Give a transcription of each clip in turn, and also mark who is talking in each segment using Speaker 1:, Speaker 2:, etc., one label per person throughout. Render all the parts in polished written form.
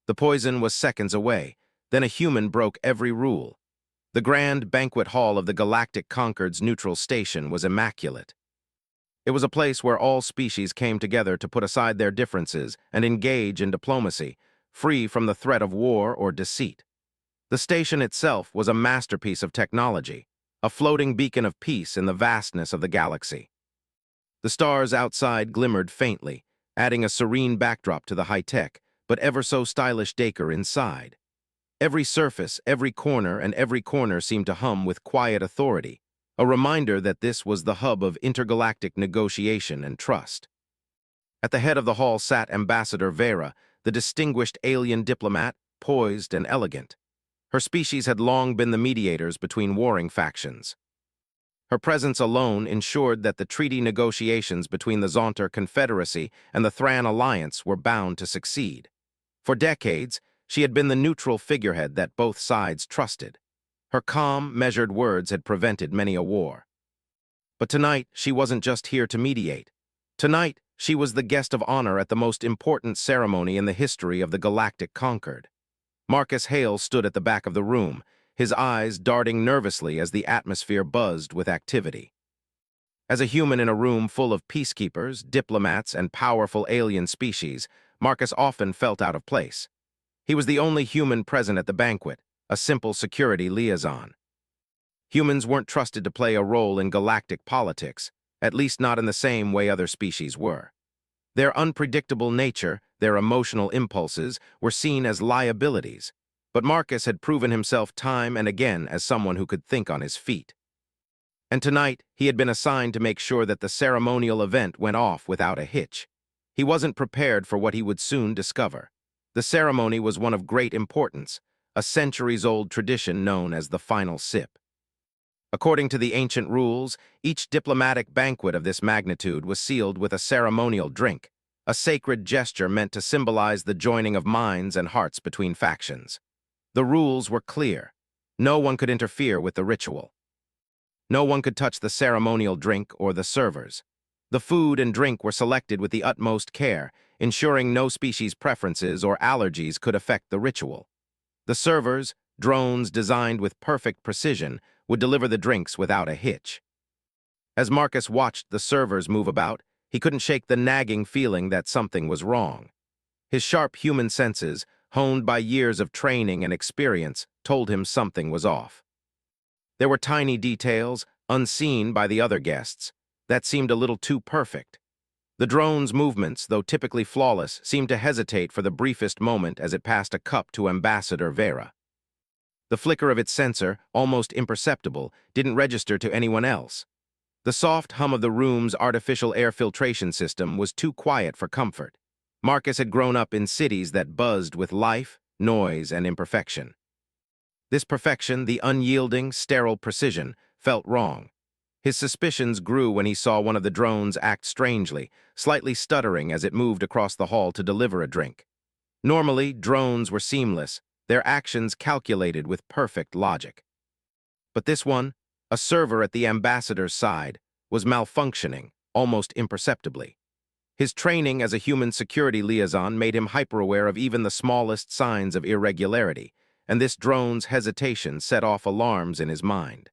Speaker 1: The poison was seconds away. Then a human broke every rule. The grand banquet hall of the Galactic Concord's neutral station was immaculate. It was a place where all species came together to put aside their differences and engage in diplomacy, free from the threat of war or deceit. The station itself was a masterpiece of technology, a floating beacon of peace in the vastness of the galaxy. The stars outside glimmered faintly, adding a serene backdrop to the high-tech, but ever-so-stylish decor inside. Every surface, every corner, and every corner seemed to hum with quiet authority, a reminder that this was the hub of intergalactic negotiation and trust. At the head of the hall sat Ambassador Vera, the distinguished alien diplomat, poised and elegant. Her species had long been the mediators between warring factions. Her presence alone ensured that the treaty negotiations between the Zonter Confederacy and the Thran Alliance were bound to succeed. For decades, she had been the neutral figurehead that both sides trusted. Her calm, measured words had prevented many a war. But tonight, she wasn't just here to mediate. Tonight, she was the guest of honor at the most important ceremony in the history of the Galactic Concord. Marcus Hale stood at the back of the room, his eyes darting nervously as the atmosphere buzzed with activity. As a human in a room full of peacekeepers, diplomats, and powerful alien species, Marcus often felt out of place. He was the only human present at the banquet, a simple security liaison. Humans weren't trusted to play a role in galactic politics, at least not in the same way other species were. Their unpredictable nature, their emotional impulses, were seen as liabilities, but Marcus had proven himself time and again as someone who could think on his feet. And tonight, he had been assigned to make sure that the ceremonial event went off without a hitch. He wasn't prepared for what he would soon discover. The ceremony was one of great importance, a centuries-old tradition known as the final sip. According to the ancient rules, each diplomatic banquet of this magnitude was sealed with a ceremonial drink, a sacred gesture meant to symbolize the joining of minds and hearts between factions. The rules were clear. No one could interfere with the ritual. No one could touch the ceremonial drink or the servers. The food and drink were selected with the utmost care, ensuring no species preferences or allergies could affect the ritual. The servers, drones designed with perfect precision, would deliver the drinks without a hitch. As Marcus watched the servers move about, he couldn't shake the nagging feeling that something was wrong. His sharp human senses, honed by years of training and experience, told him something was off. There were tiny details, unseen by the other guests, that seemed a little too perfect. The drone's movements, though typically flawless, seemed to hesitate for the briefest moment as it passed a cup to Ambassador Vera. The flicker of its sensor, almost imperceptible, didn't register to anyone else. The soft hum of the room's artificial air filtration system was too quiet for comfort. Marcus had grown up in cities that buzzed with life, noise, and imperfection. This perfection, the unyielding, sterile precision, felt wrong. His suspicions grew when he saw one of the drones act strangely, slightly stuttering as it moved across the hall to deliver a drink. Normally, drones were seamless, their actions calculated with perfect logic. But this one, a server at the ambassador's side, was malfunctioning, almost imperceptibly. His training as a human security liaison made him hyper-aware of even the smallest signs of irregularity, and this drone's hesitation set off alarms in his mind.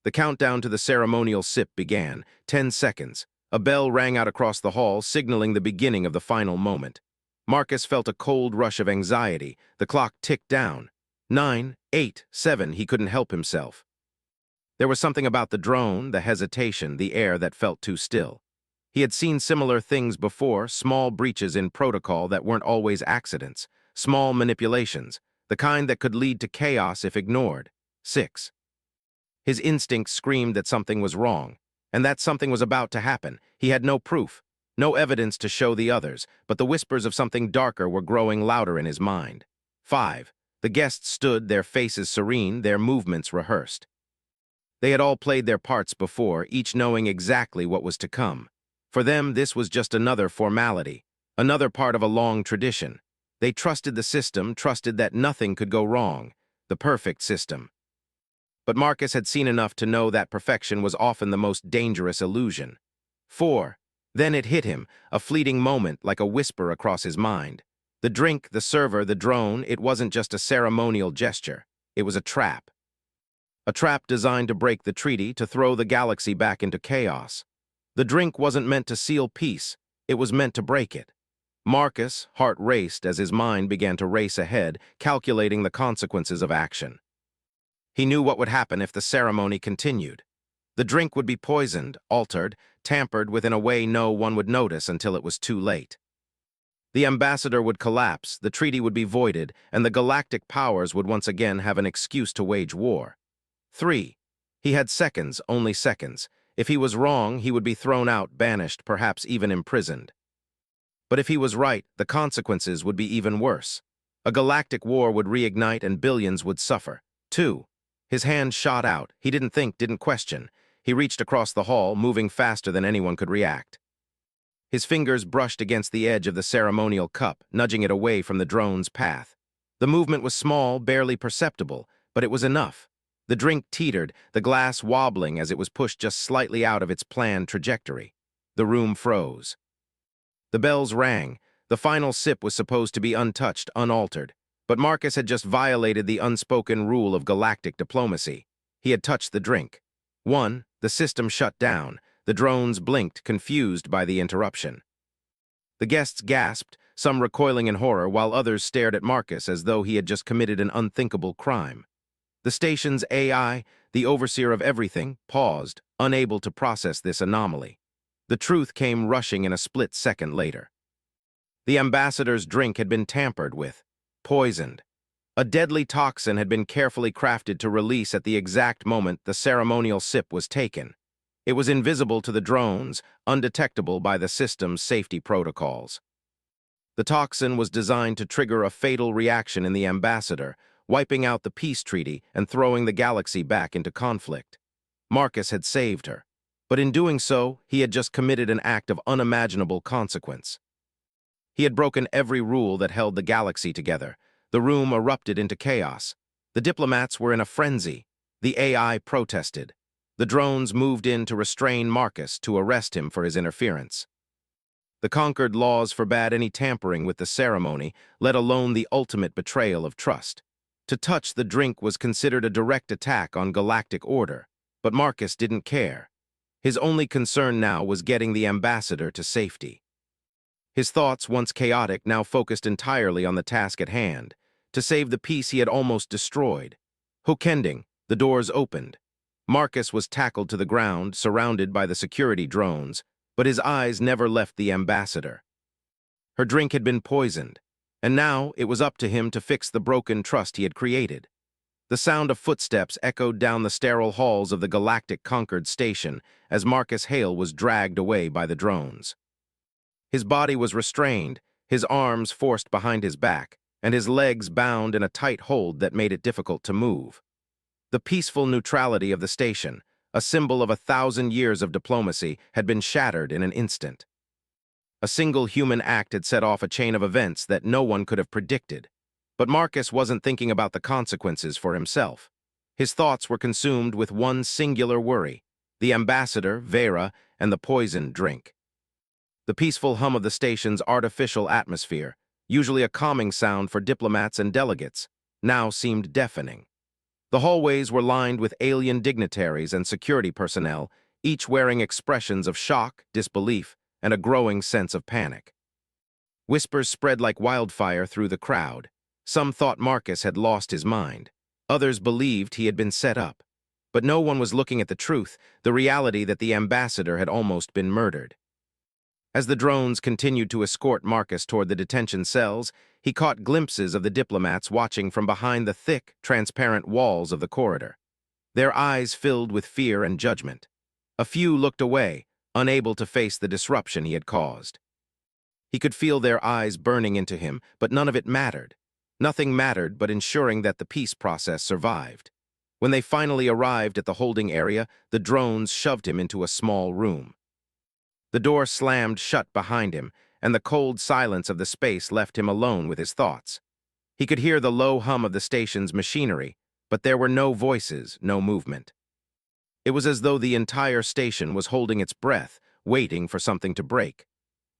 Speaker 1: The countdown to the ceremonial sip began. 10 seconds. A bell rang out across the hall, signaling the beginning of the final moment. Marcus felt a cold rush of anxiety. The clock ticked down. 9, 8, 7, he couldn't help himself. There was something about the drone, the hesitation, the air that felt too still. He had seen similar things before, small breaches in protocol that weren't always accidents, small manipulations, the kind that could lead to chaos if ignored. 6. His instinct screamed that something was wrong, and that something was about to happen. He had no proof, no evidence to show the others, but the whispers of something darker were growing louder in his mind. 5. The guests stood, their faces serene, their movements rehearsed. They had all played their parts before, each knowing exactly what was to come. For them, this was just another formality, another part of a long tradition. They trusted the system, trusted that nothing could go wrong, the perfect system. But Marcus had seen enough to know that perfection was often the most dangerous illusion. 4. Then it hit him, a fleeting moment like a whisper across his mind. The drink, the server, the drone, it wasn't just a ceremonial gesture. It was a trap. A trap designed to break the treaty, to throw the galaxy back into chaos. The drink wasn't meant to seal peace. It was meant to break it. Marcus' heart raced as his mind began to race ahead, calculating the consequences of action. He knew what would happen if the ceremony continued. The drink would be poisoned, altered, tampered with in a way no one would notice until it was too late. The ambassador would collapse, the treaty would be voided, and the galactic powers would once again have an excuse to wage war. 3. He had seconds, only seconds. If he was wrong, he would be thrown out, banished, perhaps even imprisoned. But if he was right, the consequences would be even worse. A galactic war would reignite and billions would suffer. 2. His hand shot out. He didn't think, didn't question. He reached across the hall, moving faster than anyone could react. His fingers brushed against the edge of the ceremonial cup, nudging it away from the drone's path. The movement was small, barely perceptible, but it was enough. The drink teetered, the glass wobbling as it was pushed just slightly out of its planned trajectory. The room froze. The bells rang. The final sip was supposed to be untouched, unaltered. But Marcus had just violated the unspoken rule of galactic diplomacy. He had touched the drink. 1. The system shut down. The drones blinked, confused by the interruption. The guests gasped, some recoiling in horror, while others stared at Marcus as though he had just committed an unthinkable crime. The station's AI, the overseer of everything, paused, unable to process this anomaly. The truth came rushing in a split second later. The ambassador's drink had been tampered with, poisoned. A deadly toxin had been carefully crafted to release at the exact moment the ceremonial sip was taken. It was invisible to the drones, undetectable by the system's safety protocols. The toxin was designed to trigger a fatal reaction in the ambassador, wiping out the peace treaty and throwing the galaxy back into conflict. Marcus had saved her, but in doing so, he had just committed an act of unimaginable consequence. He had broken every rule that held the galaxy together. The room erupted into chaos. The diplomats were in a frenzy. The AI protested. The drones moved in to restrain Marcus, to arrest him for his interference. The conquered laws forbade any tampering with the ceremony, let alone the ultimate betrayal of trust. To touch the drink was considered a direct attack on galactic order, but Marcus didn't care. His only concern now was getting the ambassador to safety. His thoughts, once chaotic, now focused entirely on the task at hand, to save the peace he had almost destroyed. Hookending, the doors opened. Marcus was tackled to the ground, surrounded by the security drones, but his eyes never left the ambassador. Her drink had been poisoned, and now it was up to him to fix the broken trust he had created. The sound of footsteps echoed down the sterile halls of the galactic conquered station as Marcus Hale was dragged away by the drones. His body was restrained, his arms forced behind his back, and his legs bound in a tight hold that made it difficult to move. The peaceful neutrality of the station, a symbol of 1,000 years of diplomacy, had been shattered in an instant. A single human act had set off a chain of events that no one could have predicted. But Marcus wasn't thinking about the consequences for himself. His thoughts were consumed with one singular worry: the ambassador, Vera, and the poisoned drink. The peaceful hum of the station's artificial atmosphere, usually a calming sound for diplomats and delegates, now seemed deafening. The hallways were lined with alien dignitaries and security personnel, each wearing expressions of shock, disbelief, and a growing sense of panic. Whispers spread like wildfire through the crowd. Some thought Marcus had lost his mind. Others believed he had been set up. But no one was looking at the truth, the reality that the ambassador had almost been murdered. As the drones continued to escort Marcus toward the detention cells, he caught glimpses of the diplomats watching from behind the thick, transparent walls of the corridor. Their eyes filled with fear and judgment. A few looked away, unable to face the disruption he had caused. He could feel their eyes burning into him, but none of it mattered. Nothing mattered but ensuring that the peace process survived. When they finally arrived at the holding area, the drones shoved him into a small room. The door slammed shut behind him, and the cold silence of the space left him alone with his thoughts. He could hear the low hum of the station's machinery, but there were no voices, no movement. It was as though the entire station was holding its breath, waiting for something to break.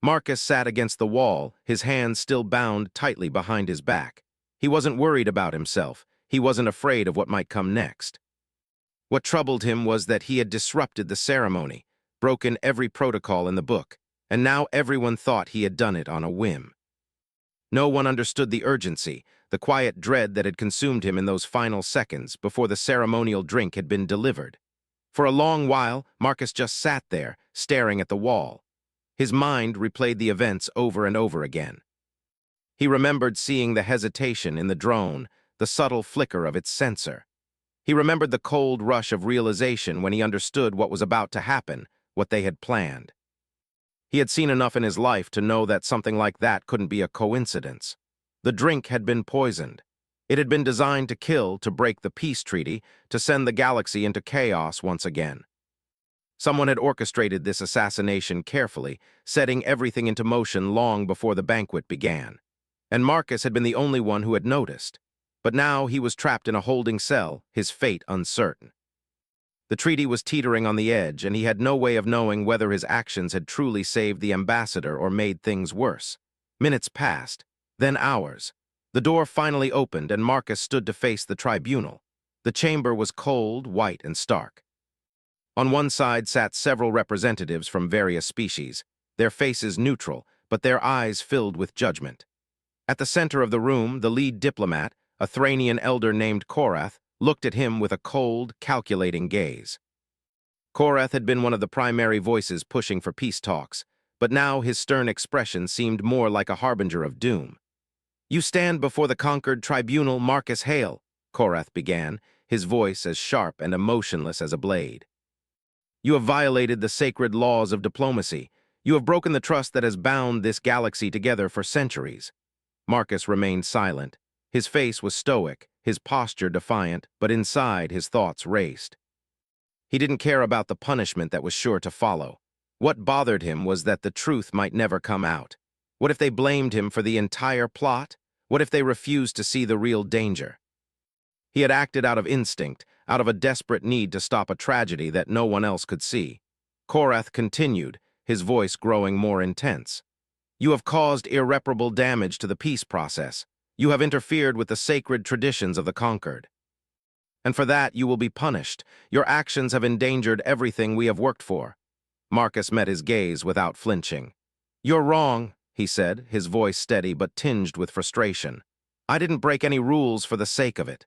Speaker 1: Marcus sat against the wall, his hands still bound tightly behind his back. He wasn't worried about himself. He wasn't afraid of what might come next. What troubled him was that he had disrupted the ceremony, broken every protocol in the book, and now everyone thought he had done it on a whim. No one understood the urgency, the quiet dread that had consumed him in those final seconds before the ceremonial drink had been delivered. For a long while, Marcus just sat there, staring at the wall. His mind replayed the events over and over again. He remembered seeing the hesitation in the drone, the subtle flicker of its sensor. He remembered the cold rush of realization when he understood what was about to happen, what they had planned. He had seen enough in his life to know that something like that couldn't be a coincidence. The drink had been poisoned. It had been designed to kill, to break the peace treaty, to send the galaxy into chaos once again. Someone had orchestrated this assassination carefully, setting everything into motion long before the banquet began. And Marcus had been the only one who had noticed. But now he was trapped in a holding cell, his fate uncertain. The treaty was teetering on the edge, and he had no way of knowing whether his actions had truly saved the ambassador or made things worse. Minutes passed, then hours. The door finally opened, and Marcus stood to face the tribunal. The chamber was cold, white, and stark. On one side sat several representatives from various species, their faces neutral, but their eyes filled with judgment. At the center of the room, the lead diplomat, a Thranian elder named Korath, looked at him with a cold, calculating gaze. Korath had been one of the primary voices pushing for peace talks, but now his stern expression seemed more like a harbinger of doom. "You stand before the conquered tribunal, Marcus Hale," Korath began, his voice as sharp and emotionless as a blade. "You have violated the sacred laws of diplomacy. You have broken the trust that has bound this galaxy together for centuries." Marcus remained silent. His face was stoic, his posture defiant, but inside his thoughts raced. He didn't care about the punishment that was sure to follow. What bothered him was that the truth might never come out. What if they blamed him for the entire plot? What if they refused to see the real danger? He had acted out of instinct, out of a desperate need to stop a tragedy that no one else could see. Korath continued, his voice growing more intense. "You have caused irreparable damage to the peace process. You have interfered with the sacred traditions of the conquered. And for that you will be punished. Your actions have endangered everything we have worked for." Marcus met his gaze without flinching. "You're wrong," he said, his voice steady but tinged with frustration. "I didn't break any rules for the sake of it.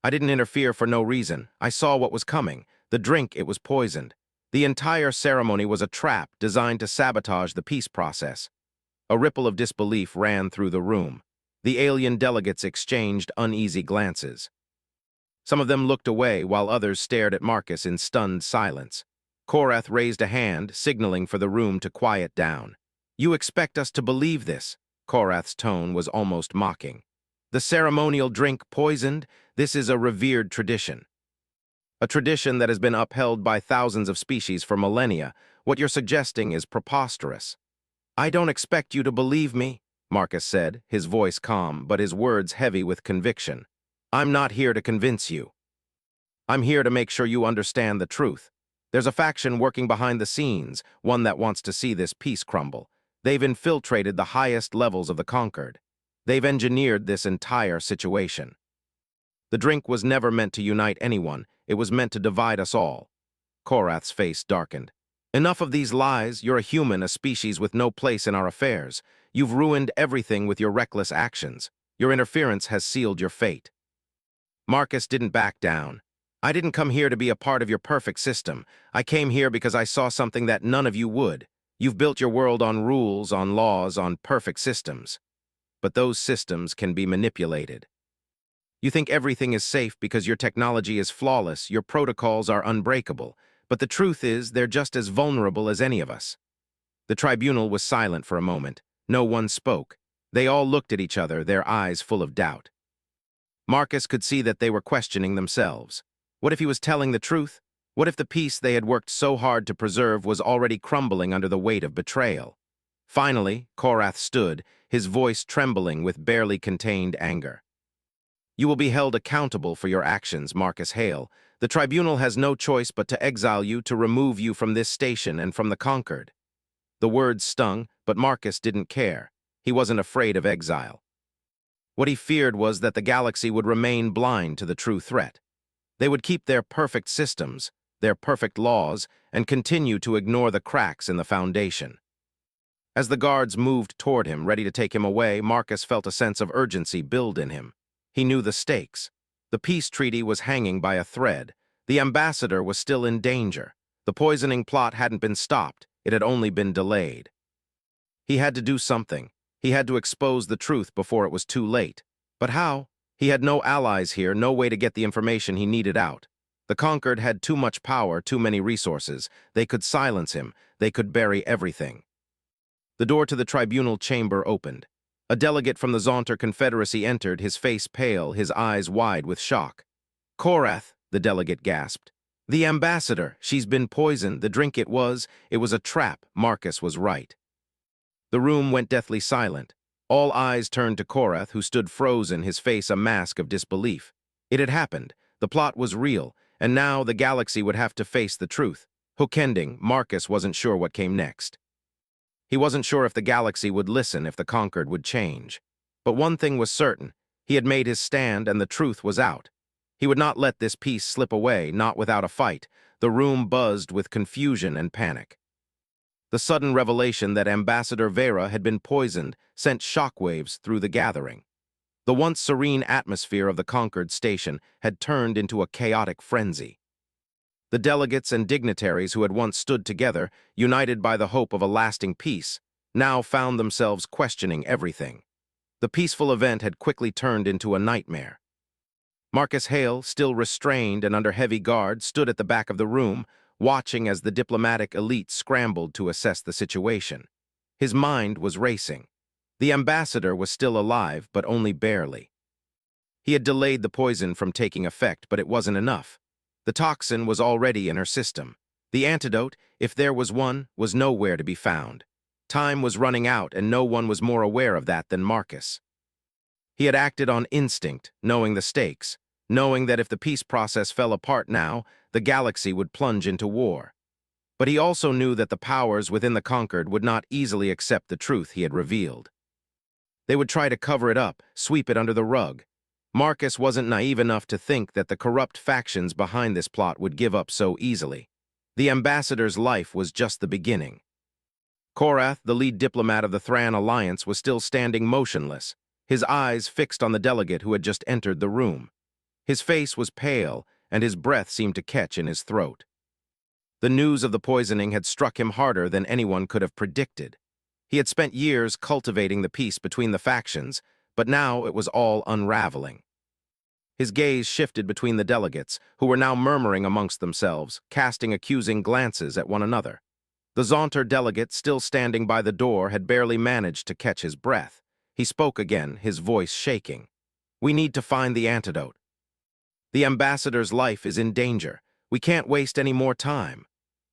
Speaker 1: I didn't interfere for no reason. I saw what was coming. The drink, it was poisoned. The entire ceremony was a trap designed to sabotage the peace process." A ripple of disbelief ran through the room. The alien delegates exchanged uneasy glances. Some of them looked away while others stared at Marcus in stunned silence. Korath raised a hand, signaling for the room to quiet down. "You expect us to believe this?" Korath's tone was almost mocking. "The ceremonial drink poisoned? This is a revered tradition. A tradition that has been upheld by thousands of species for millennia. What you're suggesting is preposterous." "I don't expect you to believe me," Marcus said, his voice calm, but his words heavy with conviction. "I'm not here to convince you. I'm here to make sure you understand the truth. There's a faction working behind the scenes, one that wants to see this peace crumble. They've infiltrated the highest levels of the conquered. They've engineered this entire situation. The drink was never meant to unite anyone. It was meant to divide us all." Korath's face darkened. "Enough of these lies. You're a human, a species with no place in our affairs. You've ruined everything with your reckless actions. Your interference has sealed your fate." Marcus didn't back down. "I didn't come here to be a part of your perfect system. I came here because I saw something that none of you would. You've built your world on rules, on laws, on perfect systems. But those systems can be manipulated. You think everything is safe because your technology is flawless, your protocols are unbreakable. But the truth is, they're just as vulnerable as any of us." The tribunal was silent for a moment. No one spoke. They all looked at each other, their eyes full of doubt. Marcus could see that they were questioning themselves. What if he was telling the truth? What if the peace they had worked so hard to preserve was already crumbling under the weight of betrayal? Finally, Korath stood, his voice trembling with barely contained anger. "You will be held accountable for your actions, Marcus Hale. The tribunal has no choice but to exile you, to remove you from this station and from the conquered." The words stung, but Marcus didn't care. He wasn't afraid of exile. What he feared was that the galaxy would remain blind to the true threat. They would keep their perfect systems, their perfect laws, and continue to ignore the cracks in the foundation. As the guards moved toward him, ready to take him away, Marcus felt a sense of urgency build in him. He knew the stakes. The peace treaty was hanging by a thread. The ambassador was still in danger. The poisoning plot hadn't been stopped. It had only been delayed. He had to do something. He had to expose the truth before it was too late. But how? He had no allies here, no way to get the information he needed out. The Conquered had too much power, too many resources. They could silence him. They could bury everything. The door to the tribunal chamber opened. A delegate from the Zonter Confederacy entered, his face pale, his eyes wide with shock. "Korath," the delegate gasped. "The ambassador, she's been poisoned. The drink it was a trap." Marcus was right. The room went deathly silent. All eyes turned to Korath, who stood frozen, his face a mask of disbelief. It had happened. The plot was real, and now the galaxy would have to face the truth. Hookending, Marcus wasn't sure what came next. He wasn't sure if the galaxy would listen, if the Conquered would change. But one thing was certain. He had made his stand, and the truth was out. He would not let this peace slip away, not without a fight. The room buzzed with confusion and panic. The sudden revelation that Ambassador Vera had been poisoned sent shockwaves through the gathering. The once serene atmosphere of the Conquered station had turned into a chaotic frenzy. The delegates and dignitaries who had once stood together, united by the hope of a lasting peace, now found themselves questioning everything. The peaceful event had quickly turned into a nightmare. Marcus Hale, still restrained and under heavy guard, stood at the back of the room, watching as the diplomatic elite scrambled to assess the situation. His mind was racing. The ambassador was still alive, but only barely. He had delayed the poison from taking effect, but it wasn't enough. The toxin was already in her system. The antidote, if there was one, was nowhere to be found. Time was running out, and no one was more aware of that than Marcus. He had acted on instinct, knowing the stakes, knowing that if the peace process fell apart now, the galaxy would plunge into war. But he also knew that the powers within the Conquered would not easily accept the truth he had revealed. They would try to cover it up, sweep it under the rug. Marcus wasn't naive enough to think that the corrupt factions behind this plot would give up so easily. The ambassador's life was just the beginning. Korath, the lead diplomat of the Thran Alliance, was still standing motionless, his eyes fixed on the delegate who had just entered the room. His face was pale, and his breath seemed to catch in his throat. The news of the poisoning had struck him harder than anyone could have predicted. He had spent years cultivating the peace between the factions, but now it was all unraveling. His gaze shifted between the delegates, who were now murmuring amongst themselves, casting accusing glances at one another. The Zonter delegate, still standing by the door, had barely managed to catch his breath. He spoke again, his voice shaking. "We need to find the antidote. The ambassador's life is in danger. We can't waste any more time."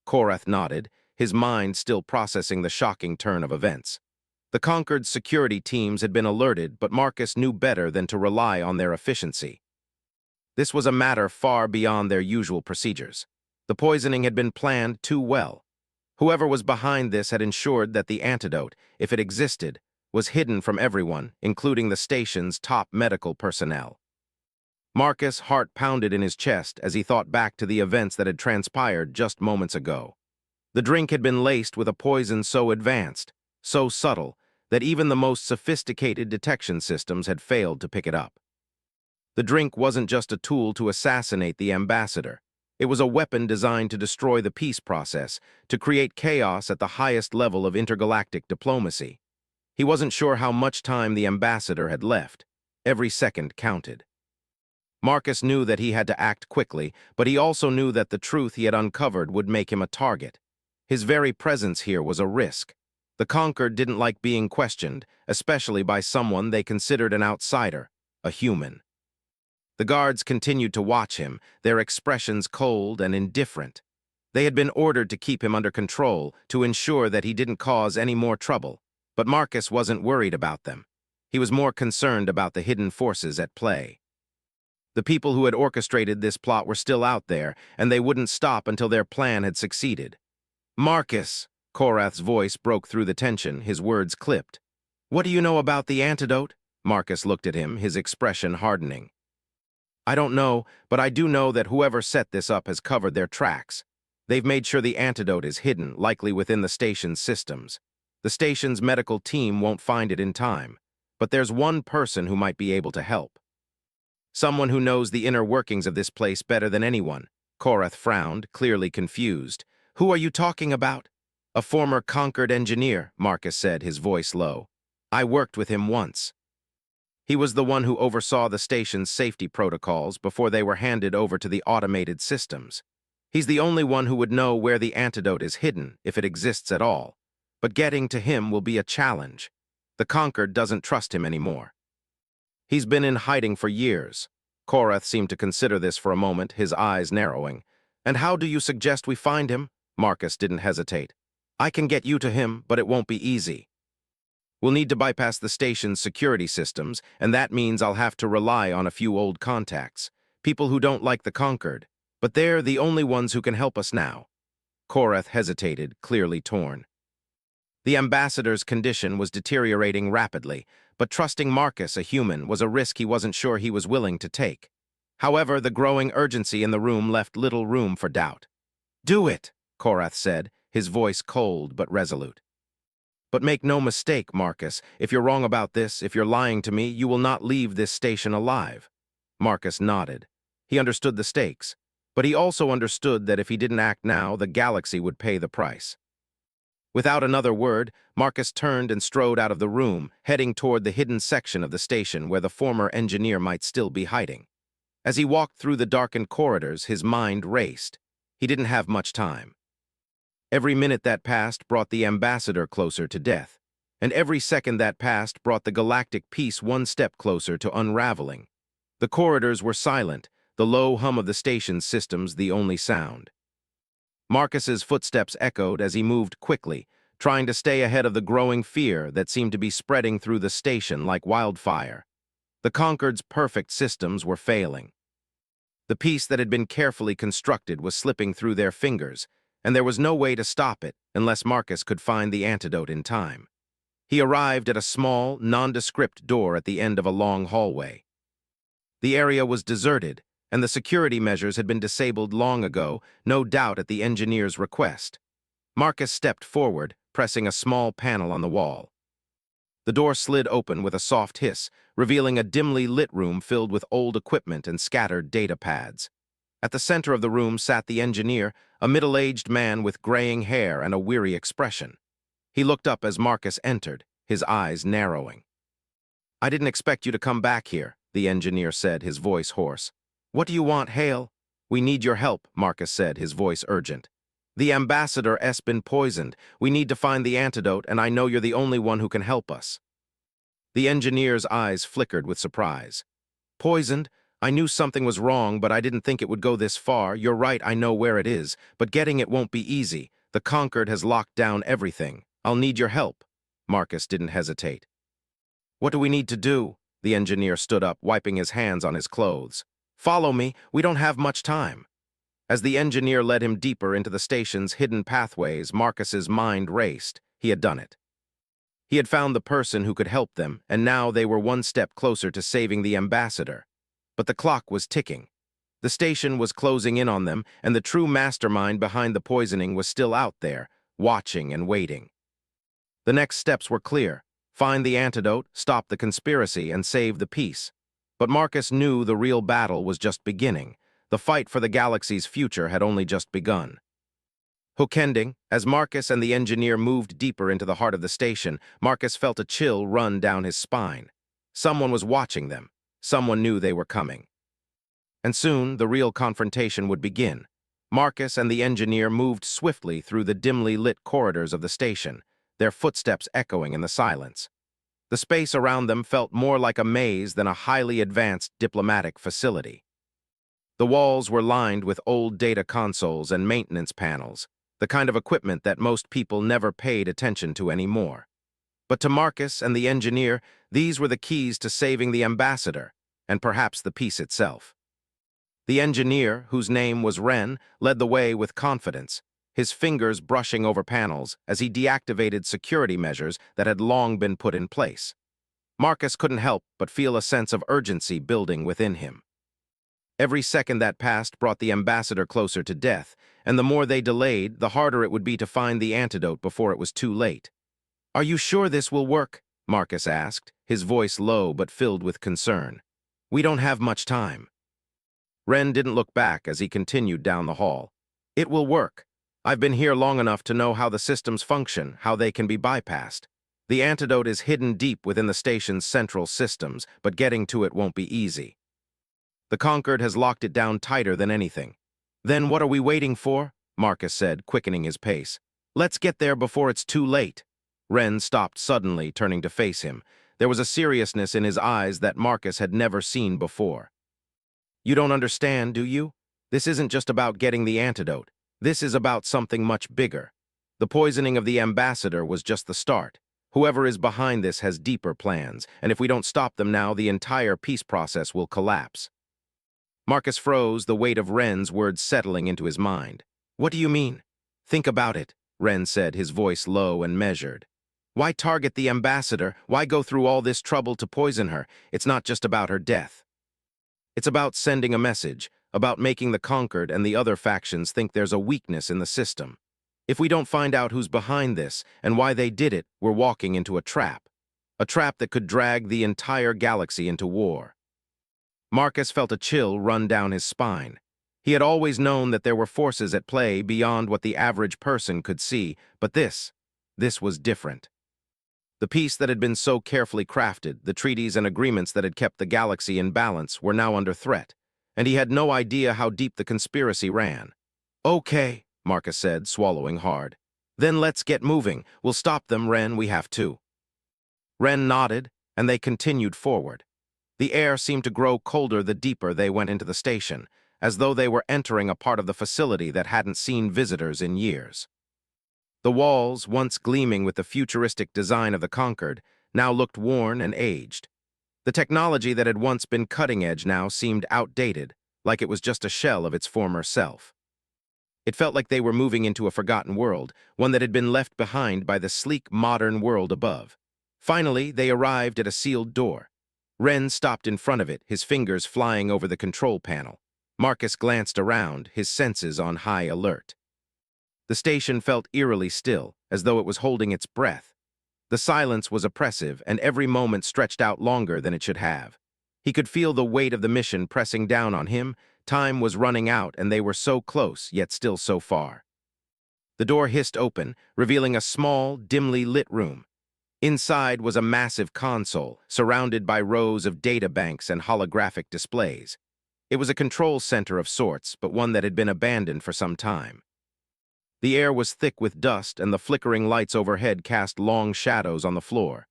Speaker 1: Korath nodded, his mind still processing the shocking turn of events. The Conquered security teams had been alerted, but Marcus knew better than to rely on their efficiency. This was a matter far beyond their usual procedures. The poisoning had been planned too well. Whoever was behind this had ensured that the antidote, if it existed, was hidden from everyone, including the station's top medical personnel. Marcus' heart pounded in his chest as he thought back to the events that had transpired just moments ago. The drink had been laced with a poison so advanced, so subtle, that even the most sophisticated detection systems had failed to pick it up. The drink wasn't just a tool to assassinate the ambassador. It was a weapon designed to destroy the peace process, to create chaos at the highest level of intergalactic diplomacy. He wasn't sure how much time the ambassador had left. Every second counted. Marcus knew that he had to act quickly, but he also knew that the truth he had uncovered would make him a target. His very presence here was a risk. The Conquered didn't like being questioned, especially by someone they considered an outsider, a human. The guards continued to watch him, their expressions cold and indifferent. They had been ordered to keep him under control, to ensure that he didn't cause any more trouble. But Marcus wasn't worried about them. He was more concerned about the hidden forces at play. The people who had orchestrated this plot were still out there, and they wouldn't stop until their plan had succeeded. "Marcus!" Korath's voice broke through the tension, his words clipped. "What do you know about the antidote?" Marcus looked at him, his expression hardening. "I don't know, but I do know that whoever set this up has covered their tracks. They've made sure the antidote is hidden, likely within the station's systems. The station's medical team won't find it in time, but there's one person who might be able to help. Someone who knows the inner workings of this place better than anyone." Korath frowned, clearly confused. "Who are you talking about?" "A former Concord engineer," Marcus said, his voice low. "I worked with him once. He was the one who oversaw the station's safety protocols before they were handed over to the automated systems. He's the only one who would know where the antidote is hidden, if it exists at all. But getting to him will be a challenge. The Concord doesn't trust him anymore. He's been in hiding for years." Korath seemed to consider this for a moment, his eyes narrowing. "And how do you suggest we find him?" Marcus didn't hesitate. "I can get you to him, but it won't be easy. We'll need to bypass the station's security systems, and that means I'll have to rely on a few old contacts, people who don't like the Concord, but they're the only ones who can help us now." Korath hesitated, clearly torn. The ambassador's condition was deteriorating rapidly, but trusting Marcus, a human, was a risk he wasn't sure he was willing to take. However, the growing urgency in the room left little room for doubt. "Do it," Korath said, his voice cold but resolute. "But make no mistake, Marcus, if you're wrong about this, if you're lying to me, you will not leave this station alive." Marcus nodded. He understood the stakes, but he also understood that if he didn't act now, the galaxy would pay the price. Without another word, Marcus turned and strode out of the room, heading toward the hidden section of the station where the former engineer might still be hiding. As he walked through the darkened corridors, his mind raced. He didn't have much time. Every minute that passed brought the ambassador closer to death, and every second that passed brought the galactic peace one step closer to unraveling. The corridors were silent, the low hum of the station's systems the only sound. Marcus's footsteps echoed as he moved quickly, trying to stay ahead of the growing fear that seemed to be spreading through the station like wildfire. The Concord's perfect systems were failing. The peace that had been carefully constructed was slipping through their fingers, and there was no way to stop it unless Marcus could find the antidote in time. He arrived at a small, nondescript door at the end of a long hallway. The area was deserted, and the security measures had been disabled long ago, no doubt at the engineer's request. Marcus stepped forward, pressing a small panel on the wall. The door slid open with a soft hiss, revealing a dimly lit room filled with old equipment and scattered data pads. At the center of the room sat the engineer, a middle-aged man with graying hair and a weary expression. He looked up as Marcus entered, his eyes narrowing. "I didn't expect you to come back here," the engineer said, his voice hoarse. "What do you want, Hale?" "We need your help," Marcus said, his voice urgent. "The ambassador's been poisoned. We need to find the antidote, and I know you're the only one who can help us." The engineer's eyes flickered with surprise. "Poisoned? I knew something was wrong, but I didn't think it would go this far. You're right, I know where it is, but getting it won't be easy. The Concord has locked down everything. I'll need your help." Marcus didn't hesitate. "What do we need to do?" The engineer stood up, wiping his hands on his clothes. "Follow me, we don't have much time." As the engineer led him deeper into the station's hidden pathways, Marcus's mind raced. He had done it. He had found the person who could help them, and now they were one step closer to saving the ambassador. But the clock was ticking. The station was closing in on them, and the true mastermind behind the poisoning was still out there, watching and waiting. The next steps were clear. Find the antidote, stop the conspiracy, and save the peace. But Marcus knew the real battle was just beginning. The fight for the galaxy's future had only just begun. Hookending, as Marcus and the engineer moved deeper into the heart of the station, Marcus felt a chill run down his spine. Someone was watching them. Someone knew they were coming. And soon, the real confrontation would begin. Marcus and the engineer moved swiftly through the dimly lit corridors of the station, their footsteps echoing in the silence. The space around them felt more like a maze than a highly advanced diplomatic facility. The walls were lined with old data consoles and maintenance panels, the kind of equipment that most people never paid attention to anymore. But to Marcus and the engineer, these were the keys to saving the ambassador, and perhaps the peace itself. The engineer, whose name was Wren, led the way with confidence. his fingers brushing over panels as he deactivated security measures that had long been put in place. Marcus couldn't help but feel a sense of urgency building within him. Every second that passed brought the ambassador closer to death, and the more they delayed, the harder it would be to find the antidote before it was too late. "Are you sure this will work?" Marcus asked, his voice low but filled with concern. "We don't have much time." Ren didn't look back as he continued down the hall. "It will work. I've been here long enough to know how the systems function, how they can be bypassed. The antidote is hidden deep within the station's central systems, but getting to it won't be easy. The Concord has locked it down tighter than anything." "Then what are we waiting for?" Marcus said, quickening his pace. "Let's get there before it's too late." Ren stopped suddenly, turning to face him. There was a seriousness in his eyes that Marcus had never seen before. "You don't understand, do you? This isn't just about getting the antidote. This is about something much bigger. The poisoning of the ambassador was just the start. Whoever is behind this has deeper plans, and if we don't stop them now, the entire peace process will collapse." Marcus froze, the weight of Ren's words settling into his mind. "What do you mean?" "Think about it," Ren said, his voice low and measured. "Why target the ambassador? Why go through all this trouble to poison her? It's not just about her death. It's about sending a message, about making the Conquered and the other factions think there's a weakness in the system. If we don't find out who's behind this and why they did it, we're walking into a trap that could drag the entire galaxy into war." Marcus felt a chill run down his spine. He had always known that there were forces at play beyond what the average person could see, but this was different. The peace that had been so carefully crafted, the treaties and agreements that had kept the galaxy in balance, were now under threat, and he had no idea how deep the conspiracy ran. "Okay," Marcus said, swallowing hard. "Then let's get moving. We'll stop them, Ren, we have to." Ren nodded, and they continued forward. The air seemed to grow colder the deeper they went into the station, as though they were entering a part of the facility that hadn't seen visitors in years. The walls, once gleaming with the futuristic design of the Conquered, now looked worn and aged. The technology that had once been cutting-edge now seemed outdated, like it was just a shell of its former self. It felt like they were moving into a forgotten world, one that had been left behind by the sleek, modern world above. Finally, they arrived at a sealed door. Ren stopped in front of it, his fingers flying over the control panel. Marcus glanced around, his senses on high alert. The station felt eerily still, as though it was holding its breath. The silence was oppressive, and every moment stretched out longer than it should have. He could feel the weight of the mission pressing down on him. Time was running out, and they were so close, yet still so far. The door hissed open, revealing a small, dimly lit room. Inside was a massive console, surrounded by rows of data banks and holographic displays. It was a control center of sorts, but one that had been abandoned for some time. The air was thick with dust, and the flickering lights overhead cast long shadows on the floor.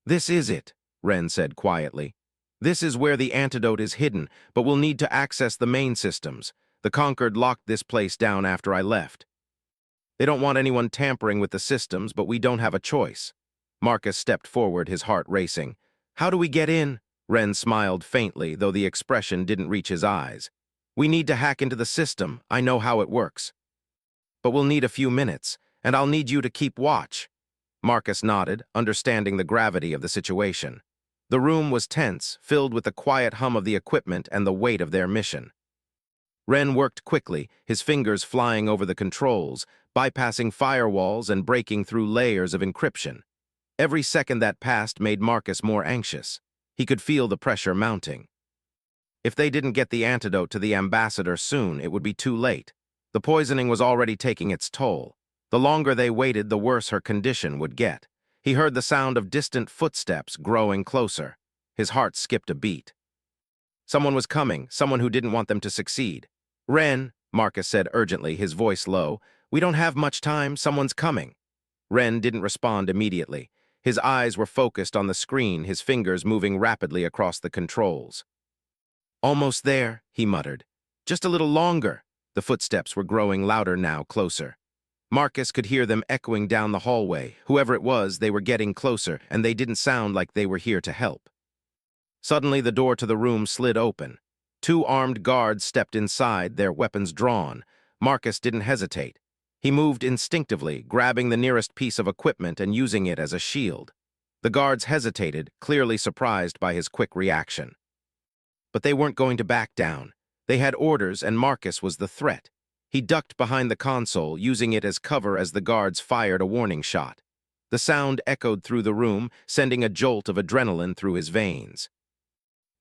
Speaker 1: "This is it," Ren said quietly. "This is where the antidote is hidden, but we'll need to access the main systems. The Conquered locked this place down after I left. They don't want anyone tampering with the systems, but we don't have a choice." Marcus stepped forward, his heart racing. "How do we get in?" Ren smiled faintly, though the expression didn't reach his eyes. "We need to hack into the system. I know how it works. But we'll need a few minutes, and I'll need you to keep watch." Marcus nodded, understanding the gravity of the situation. The room was tense, filled with the quiet hum of the equipment and the weight of their mission. Ren worked quickly, his fingers flying over the controls, bypassing firewalls and breaking through layers of encryption. Every second that passed made Marcus more anxious. He could feel the pressure mounting. If they didn't get the antidote to the ambassador soon, it would be too late. The poisoning was already taking its toll. The longer they waited, the worse her condition would get. He heard the sound of distant footsteps growing closer. His heart skipped a beat. Someone was coming, someone who didn't want them to succeed. "Ren," Marcus said urgently, his voice low, "we don't have much time, someone's coming." Ren didn't respond immediately. His eyes were focused on the screen, his fingers moving rapidly across the controls. "Almost there," he muttered. "Just a little longer." The footsteps were growing louder now, closer. Marcus could hear them echoing down the hallway. Whoever it was, they were getting closer, and they didn't sound like they were here to help. Suddenly, the door to the room slid open. Two armed guards stepped inside, their weapons drawn. Marcus didn't hesitate. He moved instinctively, grabbing the nearest piece of equipment and using it as a shield. The guards hesitated, clearly surprised by his quick reaction. But they weren't going to back down. They had orders, and Marcus was the threat. He ducked behind the console, using it as cover as the guards fired a warning shot. The sound echoed through the room, sending a jolt of adrenaline through his veins.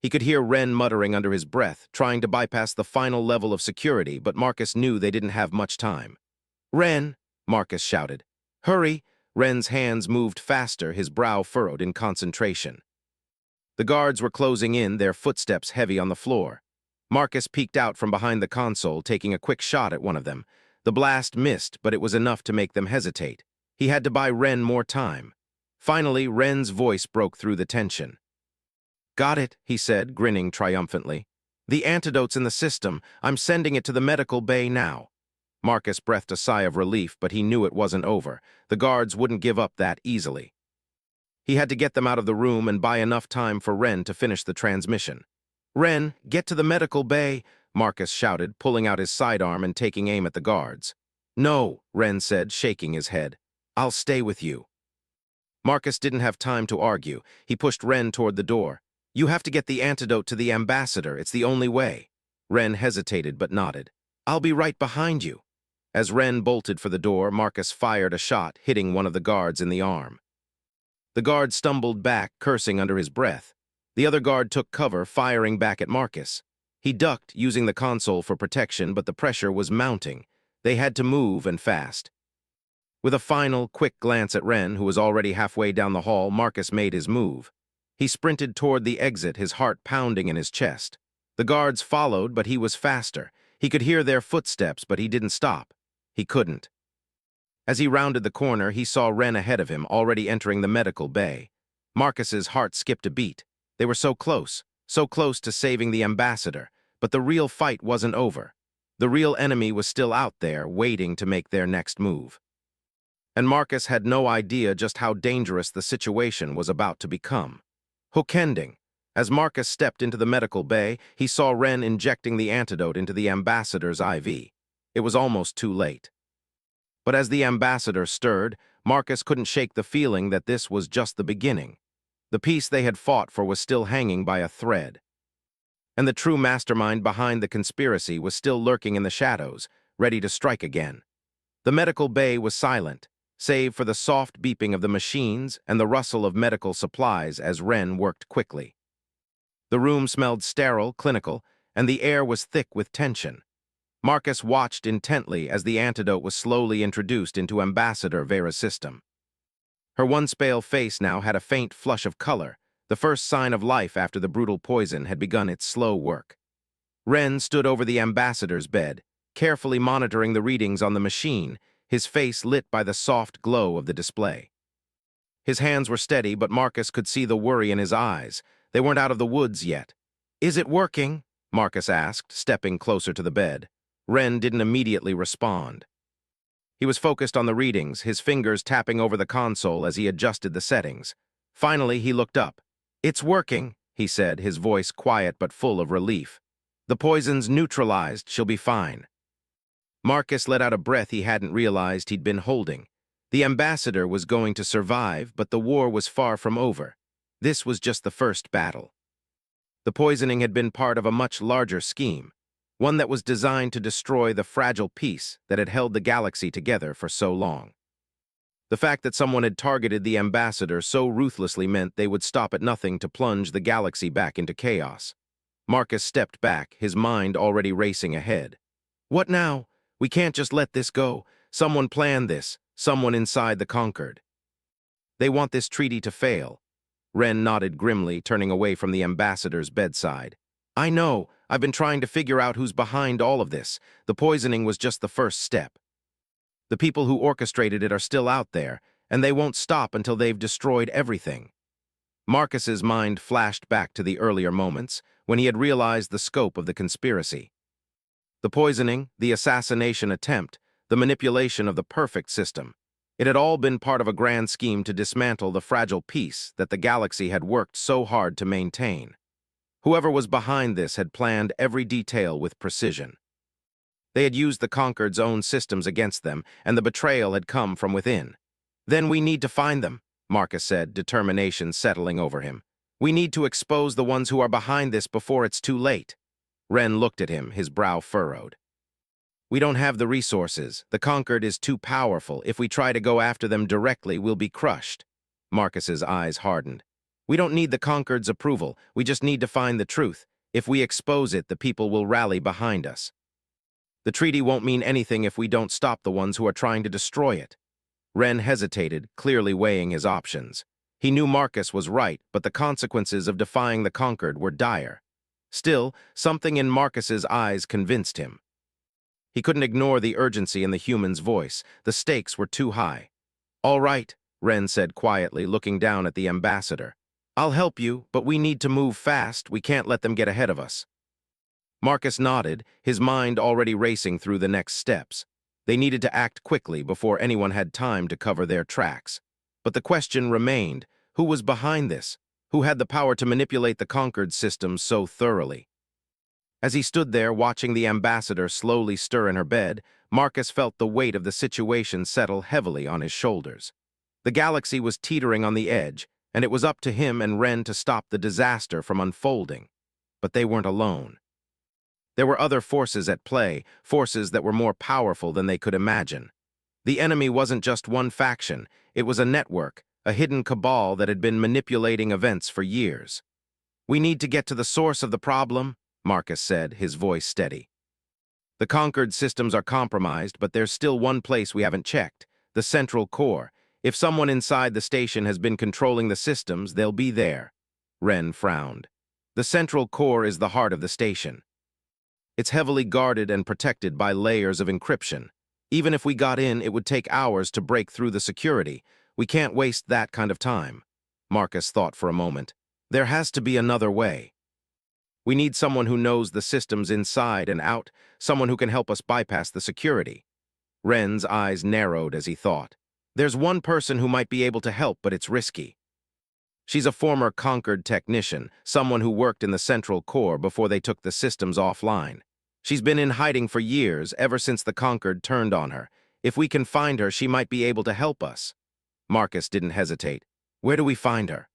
Speaker 1: He could hear Ren muttering under his breath, trying to bypass the final level of security, but Marcus knew they didn't have much time. "Ren!" Marcus shouted. "Hurry!" Ren's hands moved faster, his brow furrowed in concentration. The guards were closing in, their footsteps heavy on the floor. Marcus peeked out from behind the console, taking a quick shot at one of them. The blast missed, but it was enough to make them hesitate. He had to buy Ren more time. Finally, Ren's voice broke through the tension. "Got it," he said, grinning triumphantly. "The antidote's in the system. I'm sending it to the medical bay now." Marcus breathed a sigh of relief, but he knew it wasn't over. The guards wouldn't give up that easily. He had to get them out of the room and buy enough time for Ren to finish the transmission. "Ren, get to the medical bay," Marcus shouted, pulling out his sidearm and taking aim at the guards. "No," Ren said, shaking his head. "I'll stay with you." Marcus didn't have time to argue. He pushed Ren toward the door. "You have to get the antidote to the ambassador. It's the only way." Ren hesitated but nodded. "I'll be right behind you." As Ren bolted for the door, Marcus fired a shot, hitting one of the guards in the arm. The guard stumbled back, cursing under his breath. The other guard took cover, firing back at Marcus. He ducked, using the console for protection, but the pressure was mounting. They had to move, and fast. With a final, quick glance at Ren, who was already halfway down the hall, Marcus made his move. He sprinted toward the exit, his heart pounding in his chest. The guards followed, but he was faster. He could hear their footsteps, but he didn't stop. He couldn't. As he rounded the corner, he saw Ren ahead of him, already entering the medical bay. Marcus's heart skipped a beat. They were so close to saving the ambassador, but the real fight wasn't over. The real enemy was still out there, waiting to make their next move. And Marcus had no idea just how dangerous the situation was about to become. Hookending. As Marcus stepped into the medical bay, he saw Ren injecting the antidote into the ambassador's IV. It was almost too late. But as the ambassador stirred, Marcus couldn't shake the feeling that this was just the beginning. The peace they had fought for was still hanging by a thread. And the true mastermind behind the conspiracy was still lurking in the shadows, ready to strike again. The medical bay was silent, save for the soft beeping of the machines and the rustle of medical supplies as Ren worked quickly. The room smelled sterile, clinical, and the air was thick with tension. Marcus watched intently as the antidote was slowly introduced into Ambassador Vera's system. Her once pale face now had a faint flush of color. The first sign of life after the brutal poison had begun its slow work. Ren stood over the ambassador's bed, carefully monitoring the readings on the machine, his face lit by the soft glow of the display. His hands were steady, but Marcus could see the worry in his eyes. They weren't out of the woods yet. "Is it working?" Marcus asked, stepping closer to the bed. Ren didn't immediately respond. He was focused on the readings, his fingers tapping over the console as he adjusted the settings. Finally, he looked up. "It's working," he said, his voice quiet but full of relief. "The poison's neutralized. She'll be fine." Marcus let out a breath he hadn't realized he'd been holding. The ambassador was going to survive, but the war was far from over. This was just the first battle. The poisoning had been part of a much larger scheme, one that was designed to destroy the fragile peace that had held the galaxy together for so long. The fact that someone had targeted the ambassador so ruthlessly meant they would stop at nothing to plunge the galaxy back into chaos. Marcus stepped back, his mind already racing ahead. "What now? We can't just let this go. Someone planned this, someone inside the Conquered. They want this treaty to fail." Ren nodded grimly, turning away from the ambassador's bedside. "I know. I've been trying to figure out who's behind all of this. The poisoning was just the first step. The people who orchestrated it are still out there, and they won't stop until they've destroyed everything." Marcus's mind flashed back to the earlier moments, when he had realized the scope of the conspiracy. The poisoning, the assassination attempt, the manipulation of the perfect system. It had all been part of a grand scheme to dismantle the fragile peace that the galaxy had worked so hard to maintain. Whoever was behind this had planned every detail with precision. They had used the Concord's own systems against them, and the betrayal had come from within. Then we need to find them, Marcus said, determination settling over him. We need to expose the ones who are behind this before it's too late. Ren looked at him, his brow furrowed. We don't have the resources. The Concord is too powerful. If we try to go after them directly, we'll be crushed. Marcus's eyes hardened. We don't need the Concord's approval. We just need to find the truth. If we expose it, the people will rally behind us. The treaty won't mean anything if we don't stop the ones who are trying to destroy it. Ren hesitated, clearly weighing his options. He knew Marcus was right, but the consequences of defying the Concord were dire. Still, something in Marcus's eyes convinced him. He couldn't ignore the urgency in the human's voice. The stakes were too high. All right, Ren said quietly, looking down at the ambassador. I'll help you, but we need to move fast. We can't let them get ahead of us. Marcus nodded, his mind already racing through the next steps. They needed to act quickly before anyone had time to cover their tracks. But the question remained, who was behind this? Who had the power to manipulate the Concord system so thoroughly? As he stood there watching the ambassador slowly stir in her bed, Marcus felt the weight of the situation settle heavily on his shoulders. The galaxy was teetering on the edge, and it was up to him and Ren to stop the disaster from unfolding. But they weren't alone. There were other forces at play, forces that were more powerful than they could imagine. The enemy wasn't just one faction, it was a network, a hidden cabal that had been manipulating events for years. We need to get to the source of the problem, Marcus said, his voice steady. The Concord systems are compromised, but there's still one place we haven't checked, the central core. If someone inside the station has been controlling the systems, they'll be there. Ren frowned. The central core is the heart of the station. It's heavily guarded and protected by layers of encryption. Even if we got in, it would take hours to break through the security. We can't waste that kind of time. Marcus thought for a moment. There has to be another way. We need someone who knows the systems inside and out, someone who can help us bypass the security. Ren's eyes narrowed as he thought. There's one person who might be able to help, but it's risky. She's a former Concord technician, someone who worked in the central core before they took the systems offline. She's been in hiding for years, ever since the Concord turned on her. If we can find her, she might be able to help us. Marcus didn't hesitate. Where do we find her?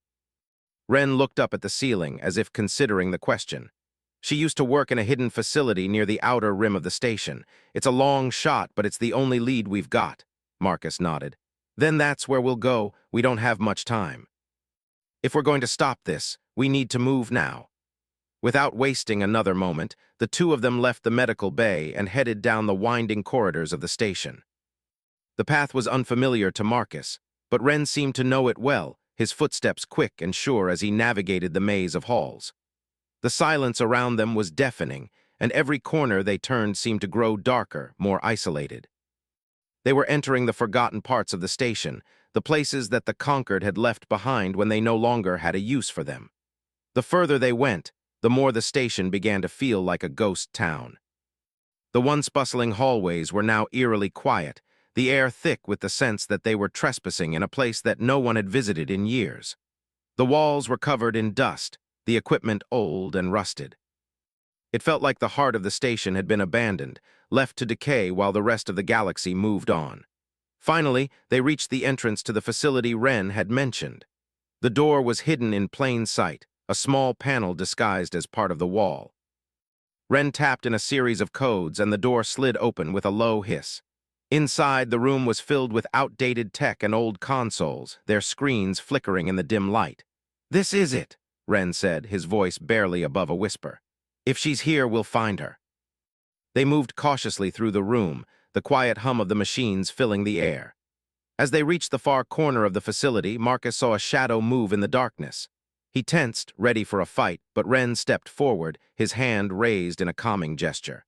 Speaker 1: Ren looked up at the ceiling, as if considering the question. She used to work in a hidden facility near the outer rim of the station. It's a long shot, but it's the only lead we've got. Marcus nodded. Then that's where we'll go. We don't have much time. If we're going to stop this, we need to move now. Without wasting another moment, the two of them left the medical bay and headed down the winding corridors of the station. The path was unfamiliar to Marcus, but Ren seemed to know it well, his footsteps quick and sure as he navigated the maze of halls. The silence around them was deafening, and every corner they turned seemed to grow darker, more isolated. They were entering the forgotten parts of the station, the places that the Concord had left behind when they no longer had a use for them. The further they went, the more the station began to feel like a ghost town. The once bustling hallways were now eerily quiet, the air thick with the sense that they were trespassing in a place that no one had visited in years. The walls were covered in dust, the equipment old and rusted. It felt like the heart of the station had been abandoned, left to decay while the rest of the galaxy moved on. Finally, they reached the entrance to the facility Ren had mentioned. The door was hidden in plain sight, a small panel disguised as part of the wall. Ren tapped in a series of codes and the door slid open with a low hiss. Inside, the room was filled with outdated tech and old consoles, their screens flickering in the dim light. "This is it," Ren said, his voice barely above a whisper. "If she's here, we'll find her." They moved cautiously through the room, the quiet hum of the machines filling the air. As they reached the far corner of the facility, Marcus saw a shadow move in the darkness. He tensed, ready for a fight, but Ren stepped forward, his hand raised in a calming gesture.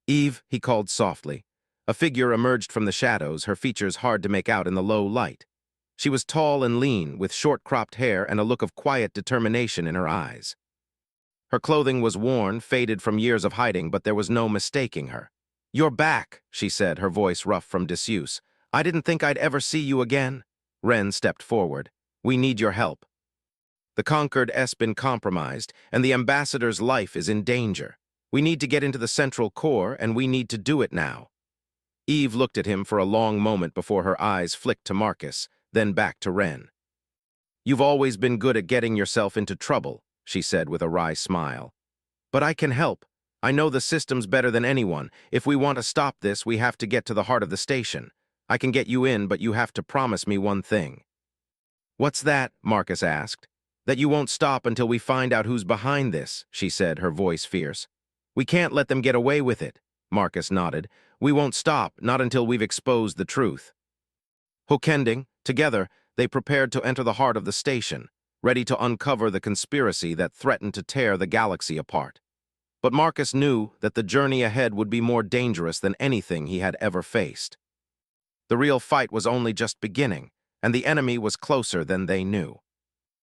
Speaker 1: "Eve," he called softly. A figure emerged from the shadows, her features hard to make out in the low light. She was tall and lean, with short-cropped hair and a look of quiet determination in her eyes. Her clothing was worn, faded from years of hiding, but there was no mistaking her. "You're back," she said, her voice rough from disuse. "I didn't think I'd ever see you again." Ren stepped forward. "We need your help. The Concord has been compromised, and the ambassador's life is in danger. We need to get into the central core, and we need to do it now. Eve looked at him for a long moment before her eyes flicked to Marcus, then back to Ren. You've always been good at getting yourself into trouble, she said with a wry smile. But I can help. I know the systems better than anyone. If we want to stop this, we have to get to the heart of the station. I can get you in, but you have to promise me one thing. What's that? Marcus asked. That you won't stop until we find out who's behind this, she said, her voice fierce. We can't let them get away with it. Marcus nodded. We won't stop, not until we've exposed the truth. Hookending, together, they prepared to enter the heart of the station, ready to uncover the conspiracy that threatened to tear the galaxy apart. But Marcus knew that the journey ahead would be more dangerous than anything he had ever faced. The real fight was only just beginning, and the enemy was closer than they knew.